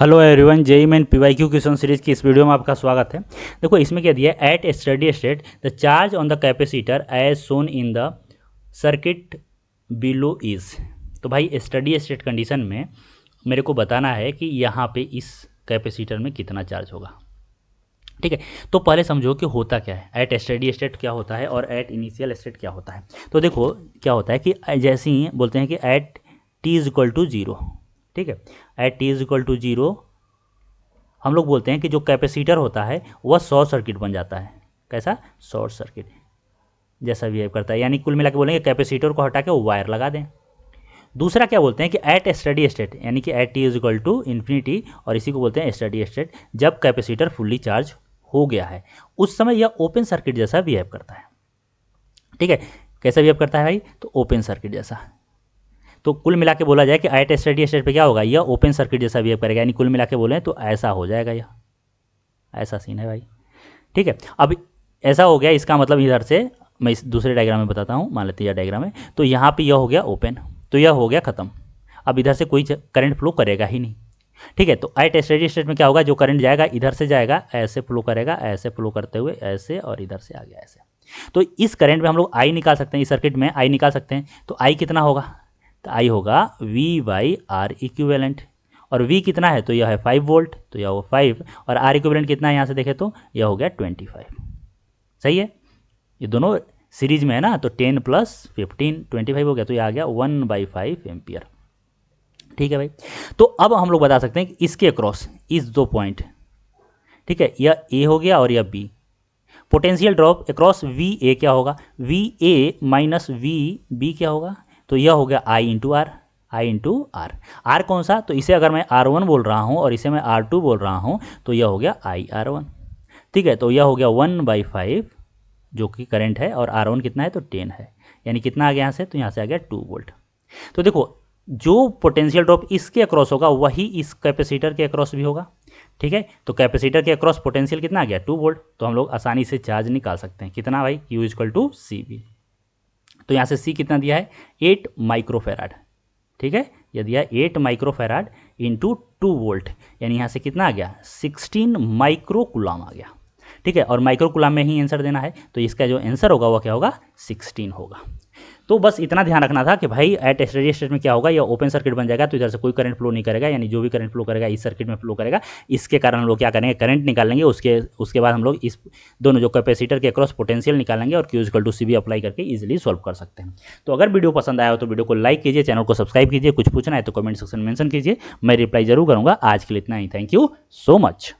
Hello everyone, JEE main PYQ question series की इस video में आपका स्वागत है। देखो इसमें क्या दिया है, at steady state the charge on the capacitor as shown in the circuit below is. तो भाई स्टडी स्टेट कंडीशन में मेरे को बताना है कि यहाँ पे इस कैपेसिटर में कितना चार्ज होगा। ठीक है, तो पहले समझो कि होता क्या है, एट स्टडी स्टेट क्या होता है और एट इनिशियल स्टेट क्या होता है। तो देखो क्या होता है कि जैसे ही बोलते हैं कि at t is equal to zero, ठीक है, at t is equal to zero हम लोग बोलते हैं कि जो कैपेसिटर होता है वह शॉर्ट सर्किट बन जाता है। कैसा? शॉर्ट सर्किट जैसा बिहेव करता है, यानी कुल मिला के बोलेंगे कैपेसिटर को हटा के वो वायर लगा दें। दूसरा क्या बोलते हैं कि एट स्टडी स्टेट, यानी कि at t is equal to infinity, और इसी को बोलते हैं स्टडी स्टेट, जब कैपेसिटर फुल्ली चार्ज हो गया है उस समय यह ओपन सर्किट जैसा बिहेव करता है। ठीक है, कैसा बिहेव करता है भाई? तो ओपन सर्किट जैसा। तो कुल मिला के बोला जाए कि एट स्टडी स्टेट पे क्या होगा, यह ओपन सर्किट जैसा बिहेव करेगा, यानी कुल मिला के बोले तो ऐसा हो जाएगा, यह ऐसा सीन है भाई। ठीक है, अब ऐसा हो गया, इसका मतलब इधर से मैं इस दूसरे डायग्राम में बताता हूँ, मान लेते हैं यह डायग्राम है, तो यहाँ पे यह हो गया ओपन, तो यह हो गया खत्म। अब इधर से कोई करंट फ्लो करेगा ही नहीं। ठीक है, तो एट स्टडी स्टेट में क्या होगा, जो करंट जाएगा इधर से जाएगा, ऐसे फ्लो करेगा, ऐसे फ्लो करते हुए ऐसे, और इधर से आ गया ऐसे। तो इस करंट में हम लोग आई निकाल सकते हैं, इस सर्किट में आई निकाल सकते हैं। तो आई कितना होगा? तो आई होगा V बाई आर इक्विवेलेंट, और V कितना है? तो यह है 5 वोल्ट, तो यह होगा 5, और आर इक्विवेलेंट कितना है यहाँ से देखें तो यह हो गया 25। सही है, ये दोनों सीरीज में है ना, तो 10 प्लस 15 25 हो गया, तो यह आ गया 1/5 एम्पियर। ठीक है भाई, तो अब हम लोग बता सकते हैं कि इसके अक्रॉस इस दो पॉइंट, ठीक है, यह A हो गया और यह B, potential drop across VA क्या होगा, VA माइनस VB क्या होगा, तो यह हो गया I into R, I into R. R कौन सा? तो इसे अगर मैं R1 बोल रहा हूँ और इसे मैं R2 बोल रहा हूँ तो यह हो गया IR1। ठीक है, तो यह हो गया 1/5 जो कि करंट है, और R1 कितना है? तो 10 है, यानी कितना आ गया यहाँ से? तो यहाँ से आ गया 2 वोल्ट। तो देखो जो पोटेंशियल ड्रॉप इसके अक्रॉस होगा वही इस कैपेसिटर के अक्रॉस भी होगा। ठीक है, तो कैपेसिटर के अक्रॉस पोटेंशियल कितना आ गया? 2 वोल्ट। तो हम लोग आसानी से चार्ज निकाल सकते हैं, कितना भाई? Q equal to CV। तो यहाँ से C कितना दिया है? 8 माइक्रोफेराड। ठीक है, यह दिया 8 माइक्रोफेराड इंटू 2 वोल्ट, यानी यहाँ से कितना आ गया? 16 माइक्रोकुलाम आ गया। ठीक है, और माइक्रोकुलाम में ही आंसर देना है, तो इसका जो आंसर होगा वह क्या होगा? 16 होगा। तो बस इतना ध्यान रखना था कि भाई एट स्टडी स्टेट में क्या होगा, यह ओपन सर्किट बन जाएगा, तो इधर से कोई करंट फ्लो नहीं करेगा, यानी जो भी करंट फ्लो करेगा इस सर्किट में फ्लो करेगा। इसके कारण हम लोग क्या करेंगे, करंट निकालेंगे, उसके बाद हम लोग इस दोनों जो कैपेसिटर के अक्रॉस पोटेंशियल निकालेंगे और Q equal to CV apply करके इजीली सॉल्व कर सकते हैं। तो अगर वीडियो पसंद आया हो तो वीडियो को लाइक कीजिए, चैनल को सब्सक्राइब कीजिए, कुछ पूछना है तो कमेंट सेक्शन में मेंशन कीजिए, मैं रिप्लाई जरूर करूँगा। आज के लिए इतना ही, थैंक यू सो मच।